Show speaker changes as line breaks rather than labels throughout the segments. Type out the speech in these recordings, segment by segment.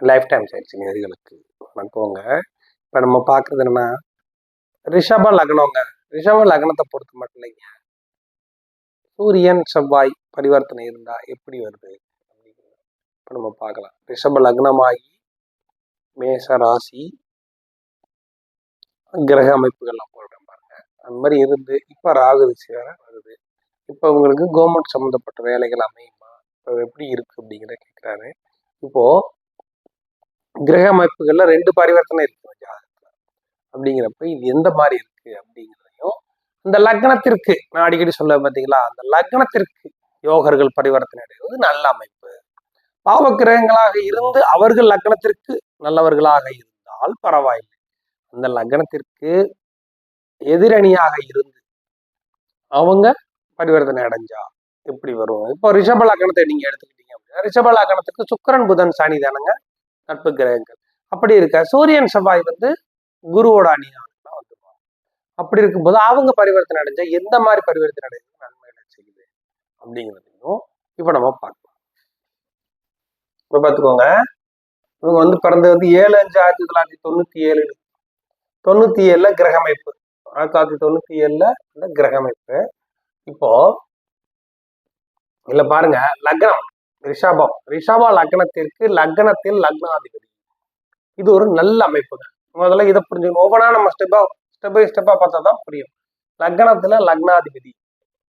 Life time science நேர்களுக்கு வணக்கங்க. இப்போ நம்ம பார்க்குறது என்னன்னா ரிஷப லக்னங்க. ரிஷப லக்னத்தை பொறுத்த மட்டும் இல்லைங்க, சூரியன் செவ்வாய் பரிவர்த்தனை இருந்தா எப்படி வருது அப்படிங்கிறது இப்போ நம்ம பார்க்கலாம். ரிஷப லக்னமாகி மேச ராசி கிரக அமைப்புகள்லாம் போடுறேன் பாருங்க. அந்த மாதிரி இருந்து இப்போ ராகு திசை வேற வருது. இப்போ உங்களுக்கு கவர்மெண்ட் சம்மந்தப்பட்ட வேலைகள் அமையுமா, இப்போ எப்படி இருக்கு அப்படிங்கிறத கேட்குறாரு. இப்போ கிரக அமைப்புகள்ல 2 பரிவர்த்தனை இருக்கு ஜாதகத்துல. அப்படிங்கிறப்ப இது எந்த மாதிரி இருக்கு அப்படிங்கிறதையும், இந்த லக்னத்திற்கு நான் அடிக்கடி சொல்ல பார்த்தீங்களா, அந்த லக்னத்திற்கு யோகர்கள் பரிவர்த்தனை அடைவது நல்ல அமைப்பு. பாவ கிரகங்களாக இருந்து அவர்கள் லக்னத்திற்கு நல்லவர்களாக இருந்தால் பரவாயில்லை. அந்த லக்னத்திற்கு எதிரணியாக இருந்து அவங்க பரிவர்த்தனை அடைஞ்சா எப்படி வரும்? இப்போ ரிஷப லக்னத்தை நீங்க எடுத்துக்கிட்டீங்க அப்படின்னா, ரிஷப லக்னத்துக்கு சுக்கிரன் புதன் சனி தானுங்க நட்பு கிரகங்கள். அப்படி இருக்க சூரியன் செவ்வாய் வந்து குருவோட அணியாக வந்துருவாங்க. அப்படி இருக்கும்போது அவங்க பரிவர்த்தனை அடைஞ்சா எந்த மாதிரி பரிவர்த்தனை அடைஞ்சு நன்மையில செய்யுது அப்படிங்கிறதையும் இப்ப நம்ம பார்க்கலாம். இப்ப பார்த்துக்கோங்க, இவங்க வந்து பிறந்தது வந்து 7/5/1997. 97ல கிரக அமைப்பு, 1997ல இந்த கிரக அமைப்பு. இப்போ இல்ல பாருங்க, லக்னம் ரிஷபம், ரிஷப லக்னத்திற்கு லக்னத்தில் லக்னாதிபதி. இது ஒரு நல்ல அமைப்புங்க. முதல்ல இதை புரிஞ்சுக்கணும். ஒவ்வொன்றா நம்ம ஸ்டெப் பை ஸ்டெப்பா பார்த்தா தான் புரியும். லக்னத்துல லக்னாதிபதி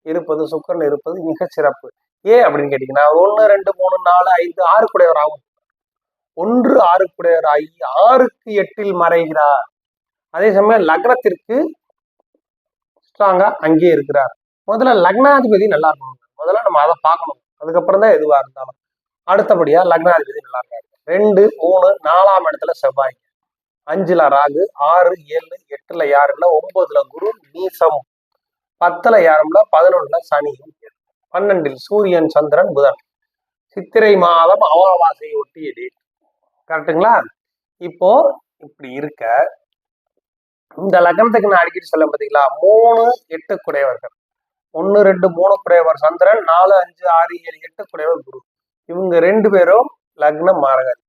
இருப்பது, சுக்கிரன் இருப்பது மிக சிறப்பு. ஏன் அப்படின்னு கேட்டீங்கன்னா, 1 2 3 4 5 6 குடையவர் ஆகும். 1 6 குடையவர் ஆகி 6க்கு 8ல் மறைகிறார். அதே சமயம் லக்னத்திற்கு ஸ்ட்ராங்கா அங்கே இருக்கிறார். முதல்ல லக்னாதிபதி நல்லா இருக்கணும். முதல்ல நம்ம அதை பார்க்கணும். அதுக்கப்புறம் தான் எதுவா இருந்தாலும். அடுத்தபடியா லக்னாதிபதி நல்லா இருக்காரு. 2 3 4ஆம் இடத்துல செவ்வாய், 5ல ராகு, 6 7 8ல யாருன்னா 9ல குரு நீசம், 10ல யாரும்ல 11ல சனி, 12ல் சூரியன் சந்திரன் புதன். சித்திரை மாதம் அமாவாசையை ஒட்டியது. கரெக்டுங்களா? இப்போ இப்படி இருக்க இந்த லக்னத்துக்கு நான் அடிக்கடி சொல்ல பார்த்தீங்களா, 3 8 குடையவர்கள், 1 2 3 குடையவர் சந்திரன், 4 5 6 7 8 குடையவர் குரு. இவங்க 2 பேரும் லக்னம் மாரகர்,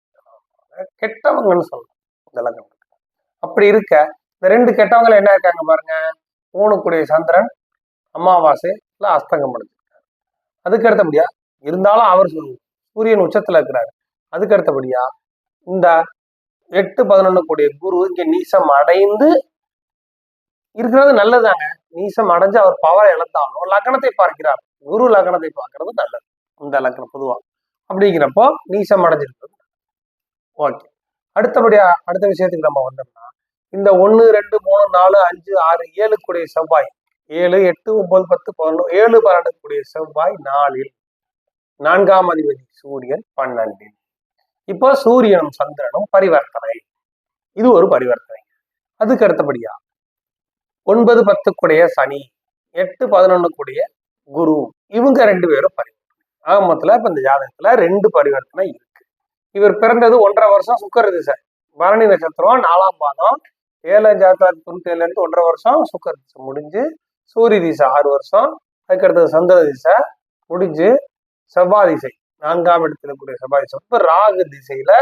கெட்டவங்கன்னு சொல்லலாம் இந்த லக்னம். அப்படி இருக்க இந்த 2 கெட்டவங்க என்ன இருக்காங்க பாருங்க. 3 கூடிய சந்திரன் அமாவாசைல அஸ்தங்கம் அடைஞ்சிருக்காரு. அதுக்கு அடுத்தபடியா இருந்தாலும் அவர் சூரியன் உச்சத்துல இருக்கிறாரு. அதுக்கு அடுத்தபடியா இந்த 8 11 கூடிய குரு இங்க நீசம் அடைந்து இருக்கிறது நல்லதாங்க. நீசம் அடைஞ்சு அவர் பவரை இழந்தாலும் லக்னத்தை பார்க்கிறார். குரு லக்னத்தை பார்க்கறது நல்லது இந்த லக்னம் பொதுவா. அப்படிங்கிறப்போ நீசம் அடைஞ்சிருக்கிறது ஓகே. அடுத்தபடியா அடுத்த விஷயத்துக்கு நம்ம வந்தோம்னா, இந்த 1 2 3 4 5 6 7 கூடிய செவ்வாய், 7 8 9 10 11 7 12 கூடிய செவ்வாய் 4ல், 4ஆம் அதிபதி சூரியன் 12ல். இப்போ சூரியனும் சந்திரனும் பரிவர்த்தனை. இது ஒரு பரிவர்த்தனை. அதுக்கு அடுத்தபடியா 9 10 கூடிய சனி, 8 11 கூடிய குரு, இவங்க 2 பேரும் பரிவர்த்தனை. ஆகமத்துல இப்ப இந்த ஜாதகத்துல 2 பரிவர்த்தனை இருக்கு. இவர் பிறந்தது 1.5 வருஷம் சுக்கர திசை, பரணி நட்சத்திரம் 4ஆம் பாதம், 7/5/1997 இருந்து 1.5 வருஷம் சுக்கர திசை முடிஞ்சு சூரிய திசை 6 வருஷம், அதுக்கடுத்தது சந்திர திசை முடிஞ்சு செவ்வாய் திசை 4ஆம் இடத்துல கூடிய செவ்வாய் திசை, இப்ப ராகு திசையில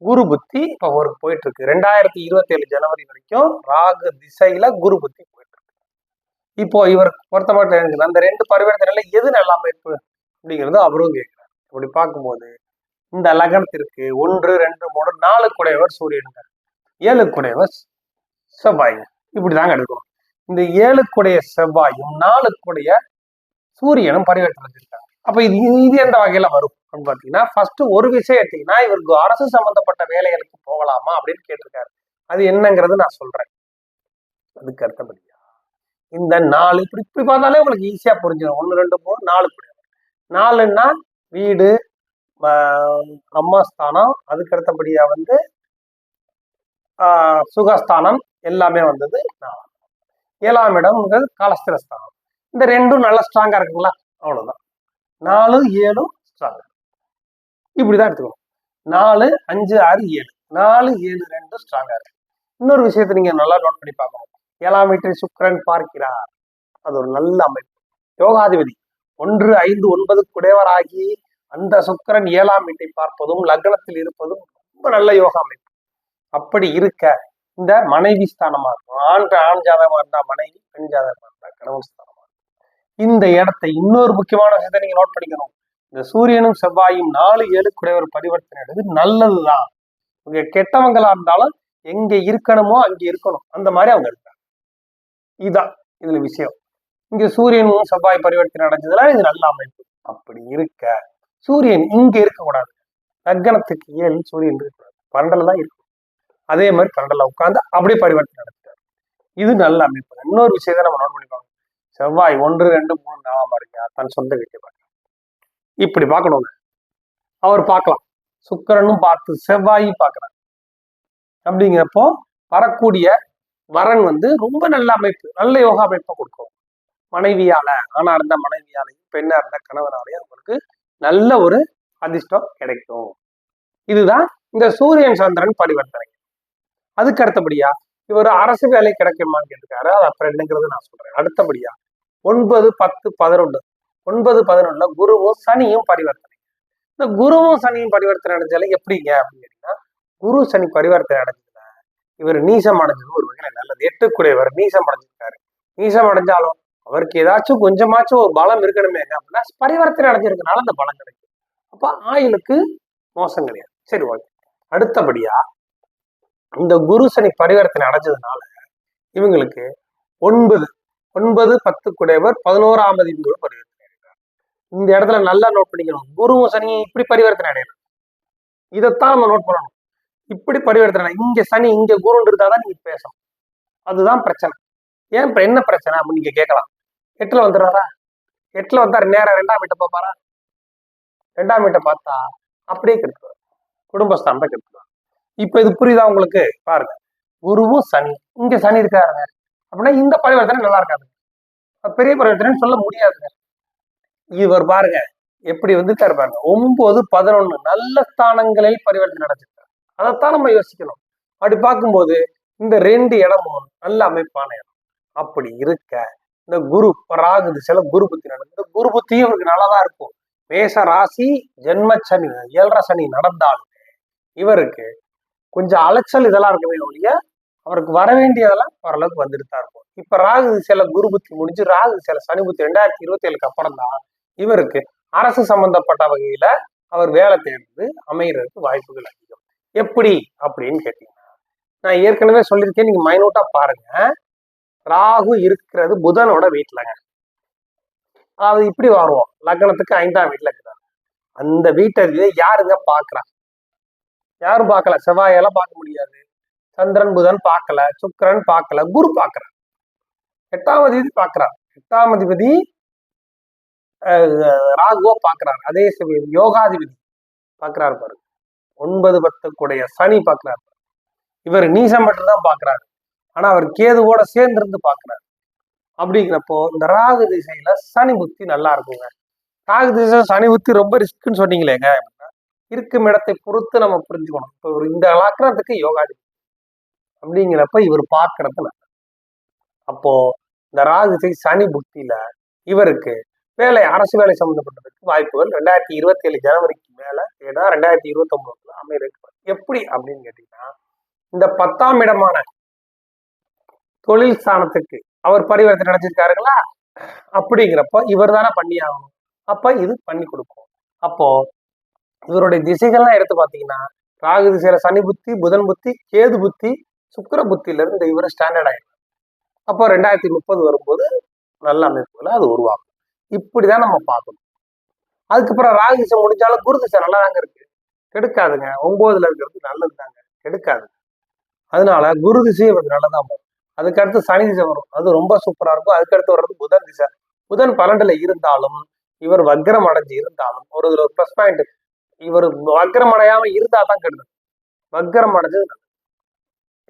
குரு புத்தி இப்ப அவருக்கு போயிட்டு இருக்கு. 2027 ஜனவரி வரைக்கும் ராகு திசையில குரு புத்தி போயிட்டு இருக்கு. இப்போ இவர் பொறுத்த மட்டும் அந்த 2 பரிவர்த்தனையில எது நல்ல அமைப்பு அப்படிங்கிறது அவரும் கேட்கிறார். அப்படி பார்க்கும்போது இந்த லக்னத்திற்கு 1 2 3 4 குடையவர் சூரியன், 7 குடையவர் செவ்வாய். இப்படிதாங்க எடுக்கணும். இந்த 7 குடைய செவ்வாயும் 4 குடைய சூரியனும் பரிவர்த்தனை இருக்காங்க. அப்ப இது எந்த வகையில வரும் அப்படின்னு பாத்தீங்கன்னா, ஃபர்ஸ்ட் ஒரு விஷயம் எடுத்தீங்கன்னா, இவருக்கு அரசு சம்பந்தப்பட்ட வேலைகளுக்கு போகலாமா அப்படின்னு கேட்டிருக்காரு. அது என்னங்கிறது நான் சொல்றேன். அதுக்கு அடுத்தபடியா இந்த 4 இப்படி பார்த்தாலே உங்களுக்கு ஈஸியா புரிஞ்சிடும். 1 2 3 4 குடையவர். 4ன்னா வீடு, அம்மா ஸ்தானம், அதுக்கு அடுத்தபடியா வந்து சுகஸ்தானம் எல்லாமே வந்தது 4. 7ஆம் இடம்ங்கிறது காலஸ்திரஸ்தானம். இந்த 2ம் நல்லா ஸ்ட்ராங்கா இருக்குங்களா? அவ்வளவுதான். 4 7 ஸ்ட்ராங்கா. இப்படிதான் எடுத்துக்கணும். 4 5 6 7 4 7 2 ஸ்ட்ராங்கா இருக்கு. இன்னொரு விஷயத்தை நீங்க நல்லா நோட் பண்ணி பார்க்கணும். 7ஆம் வீட்டை சுக்கிரன் பார்க்கிறார். அது ஒரு நல்ல அமைப்பு. யோகாதிபதி 1 5 9 குடையவராகி அந்த சுக்கிரன் 7ஆம் வீட்டை பார்ப்பதும் லக்னத்தில் இருப்பதும் ரொம்ப நல்ல யோகா அமைப்பு. அப்படி இருக்க இந்த மனைவி ஸ்தானமா இருக்கும். ஆண் ஜாதகமா இருந்தா மனைவி, பெண் ஜாதகமா இருந்தா கணவன் ஸ்தானமா இருக்கும். இந்த இடத்தை இன்னொரு முக்கியமான விஷயத்தை நீங்க நோட் பண்ணிக்கணும். இந்த சூரியனும் செவ்வாயும் 4-7 குடையவர் பரிவர்த்தனை எடுத்து நல்லதுதான். இங்க கெட்டவங்களா இருந்தாலும் எங்க இருக்கணுமோ அங்க இருக்கணும், அந்த மாதிரி அவங்க இருக்காங்க. இதுதான் இதுல விஷயம். இங்க சூரியனும் செவ்வாய் பரிவர்த்தனை அடைஞ்சதுல இது நல்ல அமைப்பு. அப்படி இருக்க சூரியன் இங்க இருக்கக்கூடாது. லக்னத்துக்கு 7 சூரியன் இருக்கக்கூடாது, 12 தான் இருக்கும். அதே மாதிரி 12 உட்கார்ந்து அப்படியே பரிவர்த்தனை நடத்துறாரு. இது நல்ல அமைப்பு. இன்னொரு விஷயத்த நம்ம நோட் பண்ணிப்பாங்க. செவ்வாய் 1, 2, 3 4 இருக்கா தன் சொந்த வீட்டை பார்க்க இப்படி பார்க்கணுங்க. அவர் பார்க்கலாம். சுக்கிரனும் பார்த்து செவ்வாயும் பார்க்கிறார். அப்படிங்கிறப்போ வரக்கூடிய வரன் ரொம்ப நல்ல அமைப்பு, நல்ல யோகா அமைப்பை கொடுக்கும். மனைவியால, ஆணா இருந்த மனைவியாலையும் பெண்ணா இருந்த கணவனாலையும் அவங்களுக்கு நல்ல ஒரு அதிர்ஷ்டம் கிடைக்கும். இதுதான் இந்த சூரியன் சந்திரன் பரிவர்த்தனை. அதுக்கு அடுத்தபடியா இவர் அரசு வேலை கிடைக்குமான்னு கேட்டிருக்காரு. அது அப்புறம் என்னங்கிறது நான் சொல்றேன். அடுத்தபடியா 9, 10, 11 9, 11 குருவும் சனியும் பரிவர்த்தனை. இந்த குருவும் சனியும் பரிவர்த்தனை அடைஞ்சாலே எப்படிங்க அப்படின்னு கேட்டீங்கன்னா, குரு சனி பரிவர்த்தனை அடைஞ்சதுல இவர் நீசம் அடைஞ்சது ஒரு வகையில நல்லது. 8 குடையவர் நீசம் அடைஞ்சிருக்காரு. நீசம் அடைஞ்சாலும் அவருக்கு ஏதாச்சும் கொஞ்சமாச்சும் ஒரு பலம் இருக்கணுமே அப்படின்னா பரிவர்த்தனை அடைஞ்சிருக்கனால அந்த பலம் கிடைக்கும். அப்ப ஆயுளுக்கு மோசம் கிடையாது. சரி, ஓகே. அடுத்தபடியா இந்த குரு சனி பரிவர்த்தனை அடைஞ்சதுனால இவங்களுக்கு 9, 10 குடையவர் 11ஆம் அதிபதியோட பரிவர்த்தனை அடைகிறார். இந்த இடத்துல நல்லா நோட் பண்ணிக்கணும். குருவும் சனியும் இப்படி பரிவர்த்தனை அடையணும். இதைத்தான் நம்ம நோட் பண்ணணும். இப்படி பரிவர்த்தனை, இங்க சனி இங்க குருன்னு இருந்தாதான் நீங்க பேசணும். அதுதான் பிரச்சனை. ஏன் இப்ப என்ன பிரச்சனை அப்படின்னு நீங்க கேட்கலாம். 8ல வந்துடுறாரா? 8ல வந்தா நேரம் 2ஆம் வீட்டை பார்ப்பாரா? 2ஆம் வீட்டை பார்த்தா அப்படியே கெடுத்துருவார், குடும்பஸ்தானத்தை கெடுத்துருவார். இப்ப இது புரியுதா உங்களுக்கு? பாருங்க, குருவும் சனி, இங்க சனி இருக்காருங்க அப்படின்னா இந்த பரிவர்த்தனை நல்லா இருக்காது, பெரிய பரிவர்த்தனை சொல்ல முடியாதுங்க. இவர் பாருங்க எப்படி வந்துட்டாரு பாருங்க. 9, 11 நல்ல ஸ்தானங்களில் பரிவர்த்தனை நடத்திருக்காரு. அதைத்தான் நம்ம யோசிக்கணும். அப்படி பார்க்கும்போது இந்த 2 இடமும் நல்ல அமைப்பான இடம். அப்படி இருக்க இந்த குரு ராகு திசையில குரு புத்தி நடந்து, இந்த குரு புத்தியும் இவருக்கு நல்லாதான் இருக்கும். மேச ராசி ஜென்ம சனி 7.5 சனி நடந்தாலும் இவருக்கு கொஞ்சம் அலைச்சல் இதெல்லாம் இருக்குமே ஒழிய அவருக்கு வர வேண்டியதெல்லாம் ஓரளவுக்கு வந்துட்டு தான் இருக்கும். இப்ப ராகு திசையில குரு புத்தி முடிஞ்சு ராகு திசையில சனி புத்தி 2027க்கு அப்புறம் தான் இவருக்கு அரசு சம்பந்தப்பட்ட வகையில அவர் வேலை தேர்ந்து அமைகிறதுக்கு வாய்ப்புகள் அதிகம். எப்படி அப்படின்னு கேட்டீங்கன்னா, நான் ஏற்கனவே சொல்லியிருக்கேன், நீங்க மைனூட்டா பாருங்க. ராகு இருக்கிறது புதனோட வீட்டுலங்க. அதாவது இப்படி வருவோம், லக்னத்துக்கு 5ஆம் வீட்டுல இருக்கிறார். அந்த வீட்டை யாருங்க பாக்குறா? யாரும் பார்க்கல. செவ்வாயெல்லாம் பார்க்க முடியாது, சந்திரன் புதன் பார்க்கல, சுக்கிரன் பார்க்கல, குரு பார்க்கிறார். 8ஆம் அதிபதி பார்க்கிறார். 8ஆம் அதிபதி ராகுவோ பார்க்கிறார். அதே சமயம் யோகாதிபதி பார்க்கிறார் பாருங்க. 9, 10 கூடைய சனி பார்க்கிறார். இவர் நீசம் மட்டும்தான் பார்க்கிறாரு, ஆனா அவர் கேதுவோட சேர்ந்து இருந்து பார்க்கிறார். அப்படிங்கிறப்போ இந்த ராகு திசையில சனி புத்தி நல்லா இருக்குங்க. ராகு திசை சனி புத்தி ரொம்ப ரிஸ்க்குன்னு சொன்னீங்களேங்க, இருக்கும் இடத்தை பொறுத்து நம்ம புரிஞ்சுக்கணும். இப்போ இந்த லக்னத்துக்கு யோகாதிபதி அப்படிங்கிறப்ப இவர் பார்க்கறது நல்லது. அப்போ இந்த ராகு திசை சனி புத்தியில இவருக்கு வேலை, அரசு வேலை சம்பந்தப்பட்டதுக்கு வாய்ப்புகள் 2027 ஜனவரிக்கு மேல, ஏன்னா 2029 அமையிருக்கு. எப்படி அப்படின்னு கேட்டீங்கன்னா, இந்த 10ஆம் இடமான தொழில் ஸ்தானத்துக்கு அவர் பரிவர்த்தனை நடத்திருக்காருங்களா, அப்படிங்கிறப்ப இவர் தானே பண்ணி ஆகணும். அப்ப இது பண்ணி கொடுக்கும். அப்போ இவருடைய திசைகள்லாம் எடுத்து பார்த்தீங்கன்னா, ராகு திசையில சனி புத்தி, புதன் புத்தி, கேது புத்தி, சுக்கிர புத்தியில இருந்து இவர் ஸ்டாண்டர்ட் ஆயிடும். அப்போ 2030 வரும்போது நல்ல அமைப்புகளை அது உருவாகும். இப்படிதான் நம்ம பார்க்கணும். அதுக்கப்புறம் ராகு திசை முடிஞ்சாலும் குரு திசை நல்லா தாங்க இருக்கு, கெடுக்காதுங்க. 9ல இருக்கிறது நல்லது தாங்க, கெடுக்காது. அதனால குரு திசை இவருக்கு நல்லதான் போகும். அதுக்கடுத்து சனி திசை வரும், அது ரொம்ப சூப்பரா இருக்கும். அதுக்கடுத்து வர்றது புதன் திசை. புதன் 12ல இருந்தாலும் இவர் வக்ரம் அடைஞ்சு இருந்தாலும் ஒரு பிளஸ் பாயிண்ட், இவர் வக்ரம் அடையாம இருந்தா தான் கெடுது, வக்ரம் அடைஞ்சது.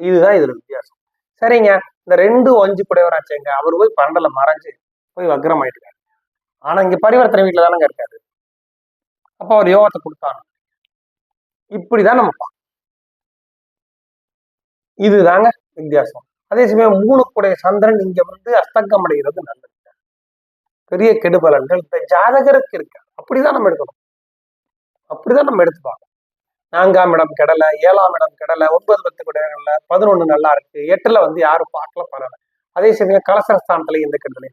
இதுதான் இதுல வித்தியாசம். சரிங்க, இந்த 2 5 குடையவராச்சேங்க, அவர் போய் 12ல மறைஞ்சு போய் வக்ரம் ஆயிட்டு. ஆனா இங்க பரிவர்த்தனை வீட்டுல தானங்க இருக்காரு. அப்ப அவர் யோகத்தை கொடுத்தாரு. இப்படிதான் நம்ம பார்க்கணும். இதுதாங்க வித்தியாசம். அதே சமயம் 3 குடைய சந்திரன் இங்க அஸ்தங்கம் அடைகிறது நல்லது, பெரிய கெடுபலன்கள் இந்த ஜாதகருக்கு இருக்கு. அப்படிதான் நம்ம எடுக்கணும், அப்படிதான் நம்ம எடுத்து பார்க்கணும். 4ஆம் இடம் கெடலை, 7ஆம் இடம் கெடலை, 9 10 இடங்கள்ல 11 நல்லா இருக்கு, 8ல வந்து யாரும் பார்க்கல பரவாயில்ல. அதே சமயம் கலசரஸ்தானத்துல எந்த கெடலை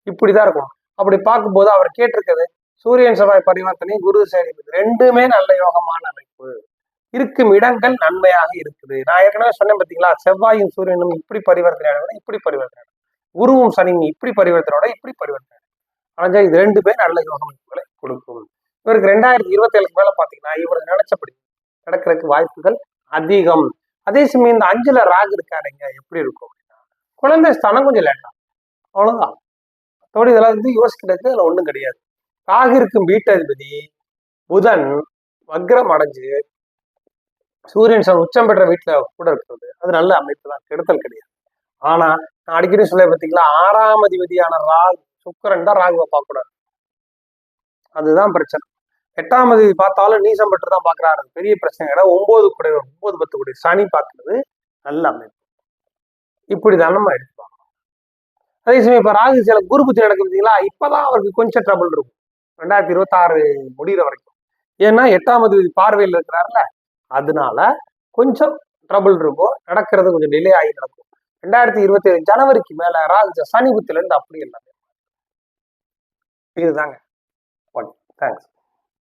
இப்படிதான் இருக்கும். அப்படி பார்க்கும்போது அவர் கேட்டிருக்கிறது சூரியன் செவ்வாய் பரிவர்த்தனை, குரு சேனிபதி ரெண்டுமே நல்ல யோகமான அமைப்பு, இருக்கும் இடங்கள் நன்மையாக இருக்குது. நான் ஏற்கனவே சொன்னேன் பார்த்தீங்களா, செவ்வாயும் சூரியனும் இப்படி பரிவர்த்தனை, இப்படி பரிவர்த்தனை, குருவும் சனியும் இப்படி பரிவர்த்தனோட இப்படி பரிவர்த்தனை. ஆனா இது 2 நல்ல யோக அமைப்புகளை கொடுக்கும். இவருக்கு 2027 மேல பாத்தீங்கன்னா இவர் நினைச்சபடி நடக்கிறதுக்கு வாய்ப்புகள் அதிகம். அதே சமயம் இந்த 5ல ராகு இருக்காருங்க, எப்படி இருக்கும் அப்படின்னா குழந்தை ஸ்தானம் கொஞ்சம் லேட்டா, அவ்வளவுதான். அதோட இதெல்லாம் வந்து யோசிக்கிறதுக்கு அதுல ஒண்ணும் கிடையாது. ராகு இருக்கும் வீட்டதிபதி புதன் வக்ரம் அடைஞ்சு சூரியன் உச்சம் பெற்ற வீட்டுல கூட இருக்கிறது அது நல்ல அமைப்பு தான், கெடுத்தல் கிடையாது. ஆனா நான் அடிக்கடி சொல்ல பார்த்தீங்களா, 6ஆம் அதிபதியான ராகு சுக்கிரன் தான் ராகுவை பார்க்கக்கூடாது, அதுதான் பிரச்சனை. 8ஆம் அதிபதி பார்த்தாலும் நீசம் பெற்று தான் பாக்குறாரு, பெரிய பிரச்சனை கிடையாது. 9 கூட 9 10 கூட சனி பார்க்கறது நல்ல அமைப்பு, இப்படிதான் நம்ம எடுத்துப்பாங்க. அதே சமயம் இப்ப ராகு சில குரு புத்தி நடக்குது பார்த்தீங்களா, இப்பதான் அவருக்கு கொஞ்சம் ட்ரபிள் இருக்கும் 2026 முடிகிற வரைக்கும். ஏன்னா 8ஆம் அதிபதி பார்வையில் இருக்கிறாருல, அதனால கொஞ்சம் ட்ரபிள் இருக்கும், நடக்கிறது கொஞ்சம் டிலே ஆகி நடக்கும். 2027 ஜனவரிக்கு மேல ராகு சனி புத்தில இருந்து அப்படி எல்லாமே இதுதாங்க. தேங்க்ஸ்.